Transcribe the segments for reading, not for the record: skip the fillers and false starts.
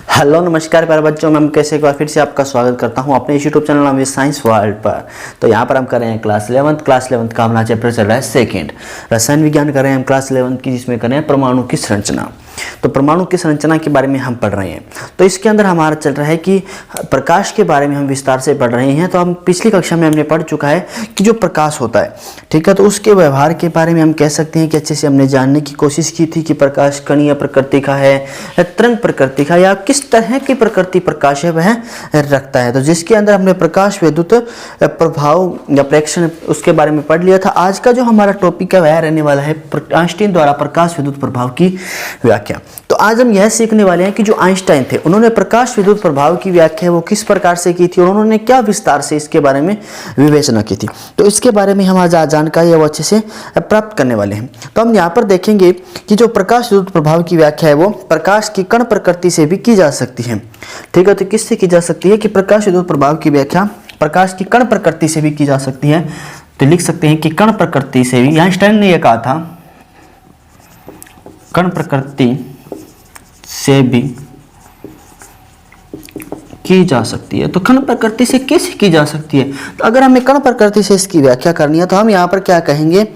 Hello नमस्कार प्यारे बच्चों, मैं कैसे एक बार फिर से आपका स्वागत करता हूं अपने यूट्यूब चैनल में साइंस वर्ल्ड पर। तो यहां पर हम कर रहे हैं क्लास 11th का हमारा चैप्टर चल रहा है सेकंड रसायन विज्ञान कर रहे हैं हम क्लास 11th की, जिसमें कर रहे हैं परमाणु की संरचना। तो परमाणु की संरचना के बारे में हम पढ़ रहे हैं। तो इसके अंदर हमारा चल रहा है कि प्रकाश के बारे में हम विस्तार से पढ़ रहे हैं। तो हम पिछली कक्षा में हमने पढ़ चुका है कि जो प्रकाश होता है, ठीक है, तो उसके व्यवहार के बारे में हम कह सकते हैं कि अच्छे से हमने जानने की कोशिश की थी कि प्रकाश कणीय प्रकृति का है या तरंग प्रकृति का, या किस तरह की प्रकृति प्रकाश है वह रखता है। तो जिसके अंदर हमने प्रकाश विद्युत प्रभाव या प्रेक्षण उसके बारे में पढ़ लिया था। आज का जो हमारा टॉपिक है वह रहने वाला है आइंस्टाइन द्वारा प्रकाश विद्युत प्रभाव की व्याख्या। तो आज हम यह सीखने वाले हैं कि जो आइंस्टाइन थे उन्होंने प्रकाश विद्युत प्रभाव की व्याख्या वो किस प्रकार से की थी और उन्होंने क्या विस्तार से इसके बारे में विवेचना की थी। तो इसके बारे में हम आज जानकारी है वो अच्छे से प्राप्त करने वाले हैं। तो हम यहाँ पर देखेंगे कि जो प्रकाश विद्युत प्रभाव की व्याख्या है वो प्रकाश की कण प्रकृति से भी की जा सकती है। ठीक है, तो किससे की जा सकती है कि प्रकाश विद्युत प्रभाव की व्याख्या प्रकाश की कण प्रकृति से भी की जा सकती है। तो लिख सकते हैं कि कण प्रकृति से भी, आइंस्टाइन ने यह कहा था, कण प्रकृति से भी की जा सकती है। तो कण प्रकृति से कैसे की जा सकती है? तो अगर हमें कण प्रकृति से इसकी व्याख्या करनी है तो हम यहाँ पर क्या कहेंगे,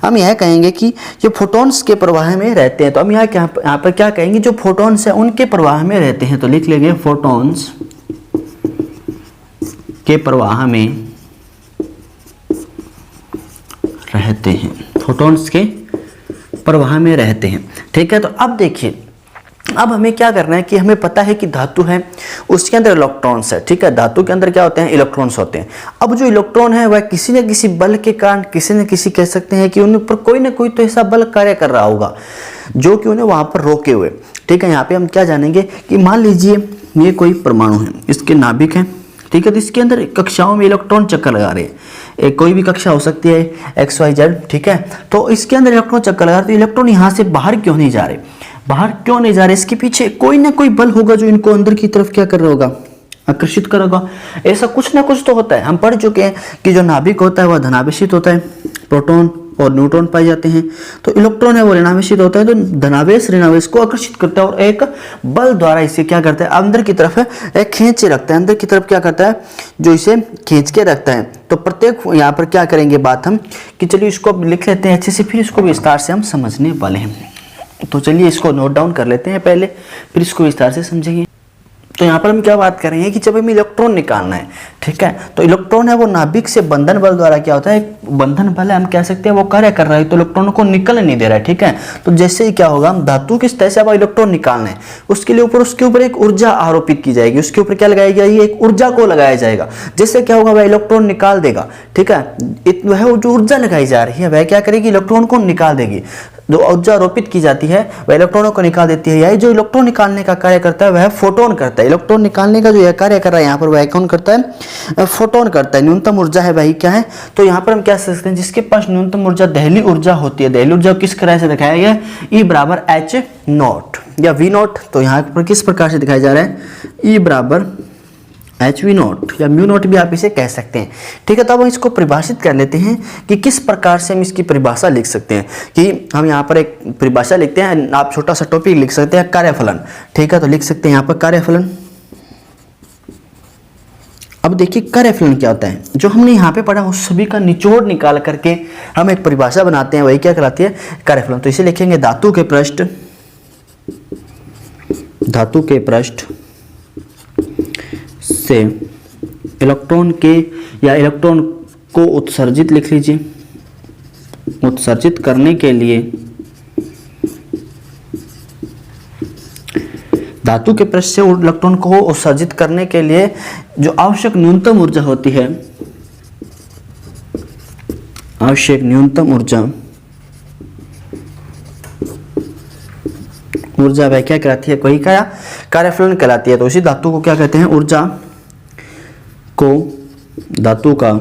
हम यह कहेंगे कि जो फोटॉन्स के प्रवाह में रहते हैं। तो हम यहाँ पर क्या कहेंगे, जो फोटॉन्स है उनके प्रवाह में रहते हैं। तो लिख लेंगे फोटॉन्स के प्रवाह में रहते हैं, फोटॉन्स के प्रवाह में रहते हैं। ठीक है, तो अब देखिए, अब हमें क्या करना है कि हमें पता है कि धातु है उसके अंदर इलेक्ट्रॉन्स है। ठीक है, धातु के अंदर क्या होते हैं, इलेक्ट्रॉन्स होते हैं। अब जो इलेक्ट्रॉन है वह किसी न किसी बल के कारण, किसी न किसी कह सकते हैं कि उन पर कोई ना कोई तो ऐसा बल कार्य कर रहा होगा जो कि उन्हें वहां पर रोके हुए। ठीक है, यहाँ पे हम क्या जानेंगे कि मान लीजिए ये कोई परमाणु है, इसके नाभिक है। ठीक है, तो इसके अंदर कक्षाओं में इलेक्ट्रॉन चक्कर लगा रहे हैं। कोई भी कक्षा हो सकती है XYZ। ठीक है, तो इसके अंदर इलेक्ट्रॉन चक्कर लगा रहे, तो इलेक्ट्रॉन यहाँ से बाहर क्यों नहीं जा रहे, बाहर क्यों नहीं जा रहे? इसके पीछे कोई ना कोई बल होगा जो इनको अंदर की तरफ क्या कर रहा होगा, आकर्षित करेगा। ऐसा कुछ ना कुछ तो होता है। हम पढ़ चुके हैं कि जो नाभिक होता है वह धनावेशित होता है, प्रोटॉन और न्यूट्रॉन पाए जाते हैं। तो इलेक्ट्रॉन है वो ऋणावेशित होता है, तो धनावेश ऋणावेश को आकर्षित करता है और एक बल द्वारा इसे क्या करता है, अंदर की तरफ एक खींचे रखता है, अंदर की तरफ क्या करता है, जो इसे खींच के रखता है। तो प्रत्येक यहाँ पर क्या करेंगे बात हम कि चलिए इसको अब लिख लेते हैं अच्छे से, फिर इसको विस्तार से हम समझने वाले हैं। तो चलिए इसको नोट डाउन कर लेते हैं पहले, फिर इसको विस्तार से समझेंगे। तो यहाँ पर हम क्या बात कर रहे हैं कि जब हमें इलेक्ट्रॉन निकालना है, ठीक है, तो इलेक्ट्रॉन है वो नाभिक से बंधन बल द्वारा क्या होता है, एक बंधन बल है, हम कह सकते हैं वो कार्य कर रहा है, तो इलेक्ट्रॉन को निकलने नहीं दे रहा है। ठीक है, तो जैसे ही क्या होगा, हम धातु किस तरह से अब इलेक्ट्रॉन निकालना है उसके लिए उसके ऊपर एक ऊर्जा आरोपित की जाएगी, उसके ऊपर क्या लगाई जाएगी, एक ऊर्जा को लगाया जाएगा। जिससे क्या होगा, वह इलेक्ट्रॉन निकाल देगा। ठीक है, वह जो ऊर्जा लगाई जा रही है वह क्या करेगी, इलेक्ट्रॉन को निकाल देगी। जो ऊर्जा आरोपित की जाती है वह इलेक्ट्रॉनों को निकाल देती है। यही जो इलेक्ट्रॉन निकालने का कार्य करता है वह फोटोन करता है। इलेक्ट्रॉन निकालने का जो यह कार्य कर रहा है यहाँ पर वह कौन करता है, फोटोन करता है। न्यूनतम ऊर्जा है वही क्या है, तो यहाँ पर हम क्या सकते हैं, जिसके पास न्यूनतम ऊर्जा दहली ऊर्जा होती है। दहली ऊर्जा किस तरह से दिखाया गया, E बराबर H0 या V0। तो यहाँ पर किस प्रकार से दिखाया जा रहा है, E बराबर HV0 या μ0 भी आप इसे कह सकते हैं। ठीक है, तो अब हम इसको परिभाषित कर लेते हैं कि किस प्रकार से हम इसकी परिभाषा लिख सकते हैं। कि हम यहाँ पर एक परिभाषा लिखते हैं, आप छोटा सा टॉपिक लिख सकते हैं, कार्यफलन। ठीक है, तो लिख सकते हैं यहाँ पर कार्यफलन। अब देखिए कार्यफलन क्या होता है, जो हमने यहाँ पे पढ़ा उस सभी का निचोड़ निकाल करके हम एक परिभाषा बनाते हैं, वही क्या कहलाती है, कार्यफलन। तो इसे लिखेंगे धातु के पृष्ठ से इलेक्ट्रॉन के या इलेक्ट्रॉन को उत्सर्जित, लिख लीजिए, उत्सर्जित करने के लिए धातु के पृष्ठ से इलेक्ट्रॉन को उत्सर्जित करने के लिए जो आवश्यक न्यूनतम ऊर्जा होती है, आवश्यक न्यूनतम ऊर्जा वह क्या कहलाती है, कोई क्या कार्यफलन कहलाती है। तो इसी धातु को क्या कहते हैं, ऊर्जा को धातु का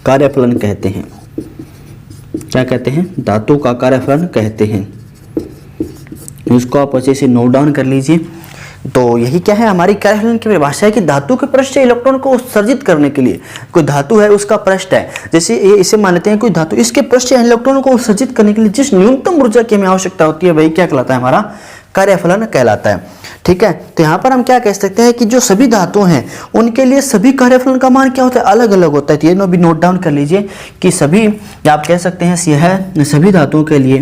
कार्यफलन कहते हैं। क्या कहते हैं, धातु का कार्यफलन कहते हैं। इसको आप अच्छे से नोट डाउन कर लीजिए। तो यही क्या है, हमारी कार्यफलन की परिभाषा है कि धातु के पृष्ठ से इलेक्ट्रॉन को उत्सर्जित करने के लिए, कोई धातु है उसका पृष्ठ है, जैसे ये इसे मान लेते हैं कोई धातु, इसके पृष्ठ से इलेक्ट्रॉन को उत्सर्जित करने के लिए जिस न्यूनतम ऊर्जा की हमें आवश्यकता होती है वही क्या कहलाता है, हमारा कार्यफलन कहलाता है। ठीक है, तो यहाँ पर हम क्या कह सकते हैं कि जो सभी धातु हैं उनके लिए सभी कार्यफलन का मान क्या होता है, अलग अलग होता है। तो ये भी नोट डाउन कर लीजिए कि सभी, आप कह सकते हैं यह सभी धातुओं के लिए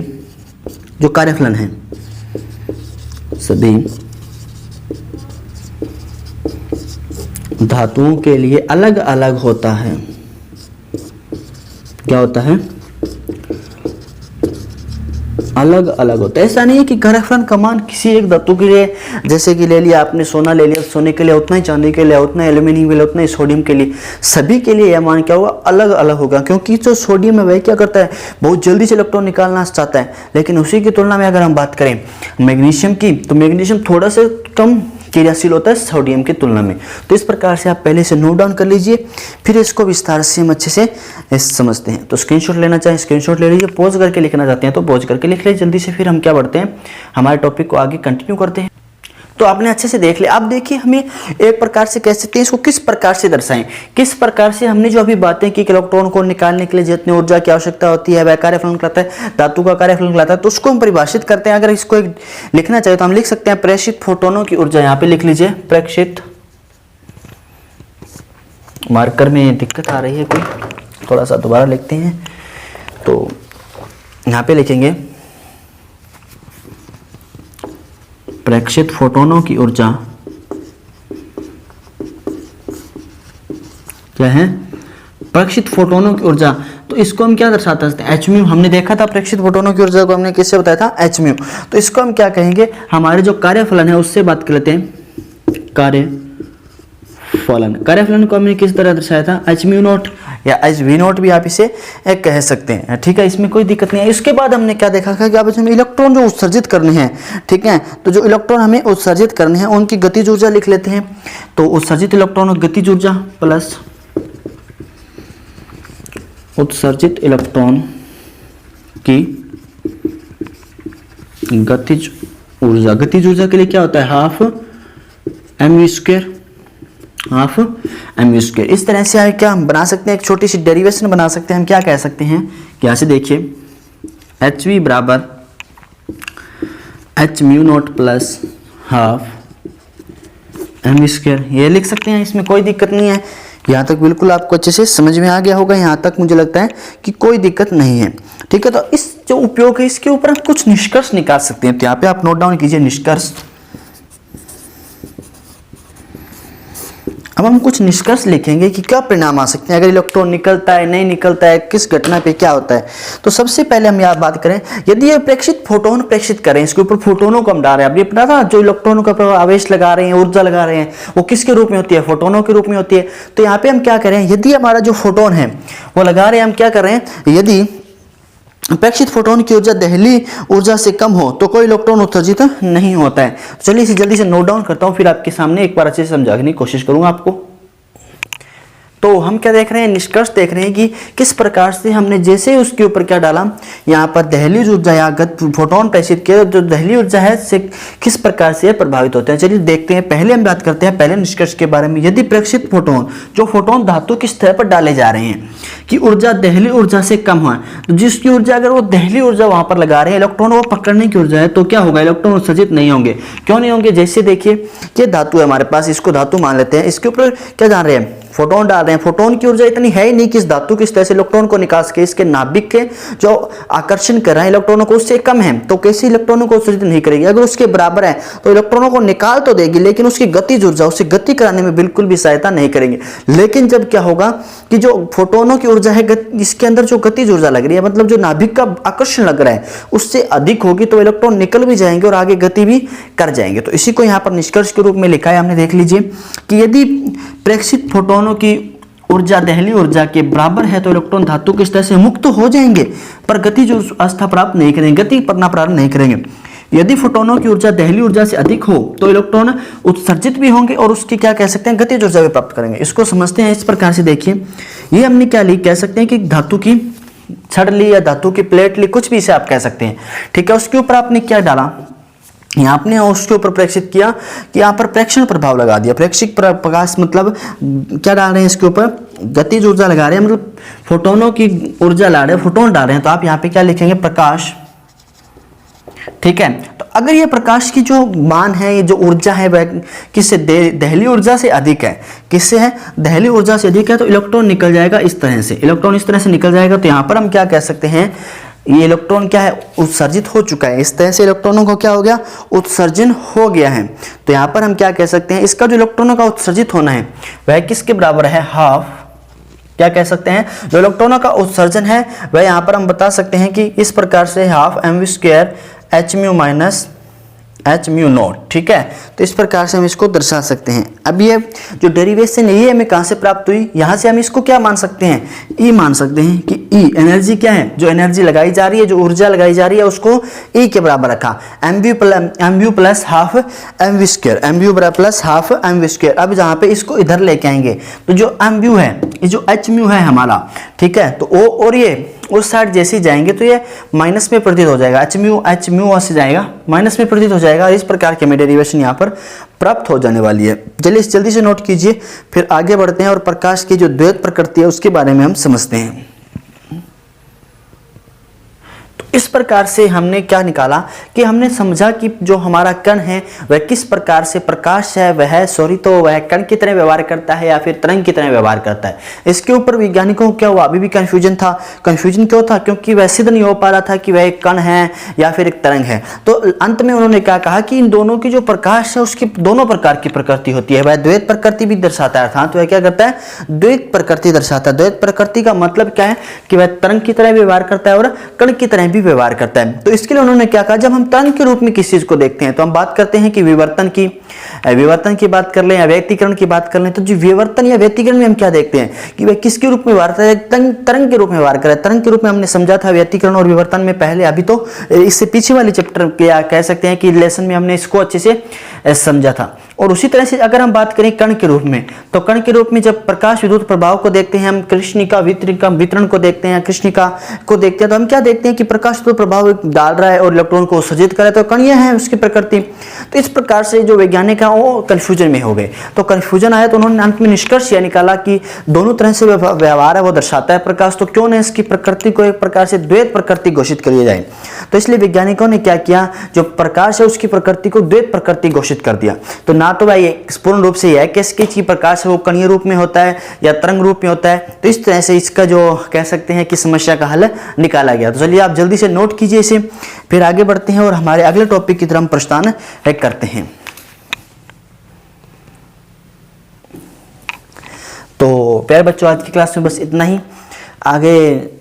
जो कार्यफलन है सभी धातुओं के लिए अलग अलग होता है। क्या होता है, अलग अलग होता है। ऐसा नहीं है कि कार्यफलन का मान किसी एक धातु के लिए, जैसे कि ले लिया आपने सोना ले लिया, सोने के लिए उतना ही, चांदी के लिए उतना ही, एल्यूमिनियम के लिए उतना ही, सोडियम के लिए, सभी के लिए यह मान क्या होगा, अलग अलग होगा। क्योंकि जो सोडियम है वह क्या करता है, बहुत जल्दी से इलेक्ट्रॉन निकालना चाहता है। लेकिन उसी की तुलना में अगर हम बात करें मैग्नीशियम की, तो मैग्नीशियम थोड़ा सा कम क्रियाशील होता है सोडियम की तुलना में। तो इस प्रकार से आप पहले से नोट डाउन कर लीजिए, फिर इसको विस्तार से हम अच्छे से समझते हैं। तो स्क्रीनशॉट लेना चाहें स्क्रीनशॉट ले लीजिए, पॉज करके लिखना चाहते हैं तो पॉज करके लिख लीजिए जल्दी से। फिर हम क्या बढ़ते हैं, हमारे टॉपिक को आगे कंटिन्यू करते हैं। तो आपने अच्छे से देख लिया। अब देखिए हमें एक प्रकार से कह सकते हैं इसको किस प्रकार से दर्शाएं, किस प्रकार से हमने जो अभी बातें की कि इलेक्ट्रॉन को निकालने के लिए जितनी ऊर्जा की आवश्यकता होती है वह कार्यफलन कहलाता है, धातु का कार्यफलन कहलाता है। तो उसको हम परिभाषित करते हैं। अगर इसको एक लिखना चाहिए तो हम लिख सकते हैं प्रेषित फोटोनों की ऊर्जा। यहाँ पे लिख लीजिए प्रेषित, मार्कर में दिक्कत आ रही है कोई, थोड़ा सा दोबारा लिखते हैं। तो यहाँ पे लिखेंगे प्रेक्षित फोटोनों की ऊर्जा क्या है, प्रेक्षित फोटोनों की ऊर्जा। तो इसको हम क्या दर्शाते हैं, एच म्यू। हमने देखा था प्रेक्षित फोटोनों की ऊर्जा को हमने किससे बताया था, एच म्यू। तो इसको हम क्या कहेंगे, हमारे जो कार्यफलन है उससे बात कर लेते हैं। कार्यफलन को हमने किस तरह दर्शाया था, एच म्यू नोट या एच वी नोट भी आप इसे कह सकते हैं। ठीक है, इसमें कोई दिक्कत नहीं है। इसके बाद हमने क्या देखा था कि अब हमें इलेक्ट्रॉन जो उत्सर्जित करने हैं, ठीक है, तो जो इलेक्ट्रॉन हमें उत्सर्जित करने हैं उनकी गतिज ऊर्जा लिख लेते हैं। तो उत्सर्जित इलेक्ट्रॉन की गतिज ऊर्जा प्लस उत्सर्जित इलेक्ट्रॉन की गतिज ऊर्जा। गतिज ऊर्जा के लिए क्या होता है, half m square, half m square. इस तरह से क्या हम बना सकते हैं, एक छोटी सी डेरिवेशन बना सकते हैं। हम क्या कह सकते हैं, यहाँ से देखिए एच वी बराबर h mu naught plus half m square, ये लिख सकते हैं। इसमें कोई दिक्कत नहीं है। यहाँ तक बिल्कुल आपको अच्छे से समझ में आ गया होगा। यहाँ तक मुझे लगता है कि कोई दिक्कत नहीं है। ठीक है, तो इस जो उपयोग है इसके ऊपर हम कुछ निष्कर्ष निकाल सकते हैं। तो यहाँ पे आप नोट डाउन कीजिए निष्कर्ष। अब हम कुछ निष्कर्ष लिखेंगे कि क्या परिणाम आ सकते हैं अगर इलेक्ट्रॉन निकलता है, नहीं निकलता है, किस घटना पे क्या होता है। तो सबसे पहले हम यहाँ बात करें, यदि ये प्रेक्षित फोटोन प्रेक्षित करें, इसके ऊपर फोटोनों को हम डाल रहे हैं। अब ये पता था जो इलेक्ट्रॉनों का आवेश लगा रहे हैं, ऊर्जा लगा रहे हैं, वो किसके रूप में होती है, फोटोनों के रूप में होती है। तो यहाँ पे हम क्या करें, यदि हमारा जो फोटोन है वो लगा रहे हैं, हम क्या कर रहे हैं, यदि प्रेक्षित फोटोन की ऊर्जा दहली ऊर्जा से कम हो तो कोई इलेक्ट्रॉन उत्सर्जित नहीं होता है। चलिए इसे जल्दी से नोट डाउन करता हूं, फिर आपके सामने एक बार अच्छे से समझाने की कोशिश करूंगा आपको। तो हम क्या देख रहे हैं, निष्कर्ष देख रहे हैं कि किस प्रकार से हमने जैसे उसके ऊपर क्या डाला, यहाँ पर दहलीज ऊर्जा या फोटोन प्रेषित किया, जो दहली ऊर्जा है से किस प्रकार से प्रभावित होते हैं। चलिए देखते हैं। पहले हम बात करते हैं पहले निष्कर्ष के बारे में। यदि प्रेक्षित फोटोन, जो फोटोन धातु की सतह पर डाले जा रहे हैं, कि ऊर्जा दहली ऊर्जा से कम है, तो जिसकी ऊर्जा अगर वो दहली ऊर्जा वहां पर लगा रहे हैं, इलेक्ट्रॉन वो पकड़ने की ऊर्जा है, तो क्या होगा, इलेक्ट्रॉन उत्सर्जित नहीं होंगे। क्यों नहीं होंगे, जैसे देखिए ये धातु है हमारे पास, इसको धातु मान लेते हैं, इसके ऊपर क्या जान रहे हैं, फोटोन डाल रहे हैं। फोटोन की ऊर्जा इतनी है ही नहीं कि इस धातु की सतह से इलेक्ट्रॉन को निकाल सके। इसके नाभिक के जो आकर्षण कर रहे हैं इलेक्ट्रॉनों को उससे कम है, तो कैसे इलेक्ट्रॉनों को उत्सर्जित नहीं करेगी। अगर उसके बराबर है तो इलेक्ट्रॉनों को निकाल तो देगी, लेकिन उसकी गतिज ऊर्जा, उसे गति कराने में बिल्कुल भी सहायता नहीं करेंगे। लेकिन जब क्या होगा कि जो फोटोनों की ऊर्जा है, इसके अंदर जो गतिज ऊर्जा लग रही है, मतलब जो नाभिक का आकर्षण लग रहा है, उससे अधिक होगी, तो इलेक्ट्रॉन निकल भी जाएंगे और आगे गति भी कर जाएंगे। तो इसी को यहाँ पर निष्कर्ष के रूप में लिखा है हमने। देख लीजिए कि यदि प्रेक्षित फोटोनों की ऊर्जा दहली ऊर्जा के बराबर है तो इलेक्ट्रॉन धातु की सतह से मुक्त हो जाएंगे, पर गतिज अवस्था प्राप्त नहीं करेंगे, गति करना प्रारंभ नहीं करेंगे। यदि फोटोनों की ऊर्जा दहली ऊर्जा से अधिक हो तो इलेक्ट्रॉन उत्सर्जित भी होंगे और उसकी क्या कह सकते हैं, गतिज ऊर्जा भी प्राप्त करेंगे। इसको समझते हैं इस प्रकार से। देखिए ये हमने क्या ली, कह सकते हैं कि धातु की छड़ ली या धातु की प्लेट ली, कुछ भी इसे आप कह सकते हैं। ठीक है, उसके ऊपर आपने क्या डाला, यहाँ आपने उसके ऊपर प्रेक्षित किया कि यहाँ पर प्रेक्षण प्रभाव लगा दिया। प्रेक्षित प्रकाश मतलब क्या डाल रहे हैं, इसके ऊपर गतिज ऊर्जा लगा रहे हैं, मतलब फोटोनों की ऊर्जा ला रहे हैं, फोटोन डाल रहे हैं। तो आप यहाँ पे क्या लिखेंगे, प्रकाश ठीक है। तो अगर ये प्रकाश की जो मान है, ये जो ऊर्जा है वह किससे दहली ऊर्जा से अधिक है, किससे है, दहली ऊर्जा से अधिक है, तो इलेक्ट्रॉन निकल जाएगा इस तरह से, इलेक्ट्रॉन इस तरह से निकल जाएगा। तो यहाँ पर हम क्या कह सकते हैं, ये इलेक्ट्रॉन क्या है, उत्सर्जित हो चुका है, इस तरह से इलेक्ट्रॉनों को क्या हो गया, उत्सर्जन हो गया है। तो यहाँ पर हम क्या कह सकते हैं, इसका जो इलेक्ट्रॉनों का उत्सर्जित होना है वह किसके बराबर है, हाफ, क्या कह सकते हैं, जो इलेक्ट्रॉनों का उत्सर्जन है वह यहाँ पर हम बता सकते हैं कि इस प्रकार से half mv² h minus h0, ठीक है। तो इस प्रकार से हम इसको दर्शा सकते हैं। अब ये जो डेरिवेशन है ये हमें कहाँ से प्राप्त हुई, यहाँ से हम इसको क्या मान सकते हैं, ई मान सकते हैं कि ई एनर्जी क्या है, जो एनर्जी लगाई जा रही है, जो ऊर्जा लगाई जा रही है उसको ई के बराबर रखा, mv plus half mv², mv plus half mv²। अब जहाँ पे इसको इधर लेके आएंगे तो जो mv है, ये जो hμ है हमारा, ठीक है, तो ओ और ये उस साइड जैसे ही जाएंगे तो ये माइनस में प्रतीत हो जाएगा, hμ से जाएगा माइनस में प्रतीत हो जाएगा। इस प्रकार की हमें डेरिवेशन यहाँ पर प्राप्त हो जाने वाली है। चलिए इस जल्दी से नोट कीजिए, फिर आगे बढ़ते हैं और प्रकाश की जो द्वैत प्रकृति है उसके बारे में हम समझते हैं। इस प्रकार से हमने क्या निकाला कि हमने समझा कि जो हमारा कण है वह किस प्रकार से प्रकाश है तो वह कण की तरह व्यवहार करता है या फिर तरंग की तरह व्यवहार करता है। इसके ऊपर वैज्ञानिकों को क्या हुआ, अभी भी कंफ्यूजन था। कंफ्यूजन क्यों था, क्योंकि वह सिद्ध नहीं हो पा रहा था कि वह एक कण है या फिर एक तरंग है। तो अंत में उन्होंने क्या कहा कि इन दोनों की जो प्रकाश है उसकी दोनों प्रकार की प्रकृति होती है। वह द्वैत प्रकृति भी दर्शाता है, अर्थात वह क्या करता है, द्वैत प्रकृति दर्शाता है। द्वैत प्रकृति का मतलब क्या है कि वह तरंग की तरह व्यवहार करता है और कण की तरह भी व्यवहार करता है। तो इसके लिए उन्होंने क्या कहा, जब हम तरंग के रूप में किस चीज को देखते हैं तो हम बात करते हैं कि विवर्तन की बात कर लें या व्यतिकरण की बात कर लें, तो जो विवर्तन या व्यतिकरण में हम क्या देखते हैं कि वह किसके रूप में व्यवहार करता है, तरंग के रूप में व्यवहार कर रहा है। तरंग के रूप में हमने समझा था व्यतिकरण और विवर्तन में पहले, अभी तो इससे पीछे वाले चैप्टर या कह सकते हैं कि लेसन में हमने इसको अच्छे से समझा था। और उसी तरह से अगर हम बात करें कण के रूप में, तो कण के रूप में जब प्रकाश विद्युत प्रभाव को देखते हैं, हम कृष्णिका वितरण को देखते हैं, कृष्णिका को देखते हैं, तो हम क्या देखते हैं कि प्रकाश विद्युत प्रभाव डाल रहा है और इलेक्ट्रॉन को उत्सर्जित कर रहा है, तो कण यह है उसकी प्रकृति। तो इस प्रकार से जो वैज्ञानिक है वो कंफ्यूजन में हो गए। तो कंफ्यूजन आया तो उन्होंने अंत में निष्कर्ष यह निकाला कि दोनों तरह से व्यवहार है वो दर्शाता है प्रकाश, तो क्यों न इसकी प्रकृति को एक प्रकार से द्वैत प्रकृति घोषित कर दिया जाए। तो इसलिए वैज्ञानिकों ने क्या किया, जो प्रकाश है उसकी प्रकृति को द्वैत प्रकृति घोषित कर दिया। तो ना तो भाई पूर्ण रूप से यह कि प्रकाश है वो कणीय रूप में होता है या तरंग रूप में होता है। तो इस तरह से इसका जो कह सकते हैं कि समस्या का हल निकाला गया। तो चलिए आप जल्दी से नोट कीजिए इसे, फिर आगे बढ़ते हैं और हमारे अगले टॉपिक की तरफ हम प्रस्थान करते हैं। तो प्यारे बच्चों, आज की क्लास में बस इतना ही। आगे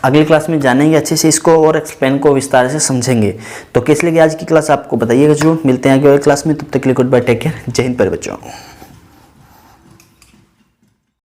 अगली क्लास में जानेंगे अच्छे से इसको और एक्सप्लेन को विस्तार से समझेंगे। तो कैसे लगी आज की क्लास आपको बताइएगा जरूर। मिलते हैं अगली क्लास में, तब तक के लिए गुड बाय, टेक केयर, जय हिंद प्यारे बच्चों।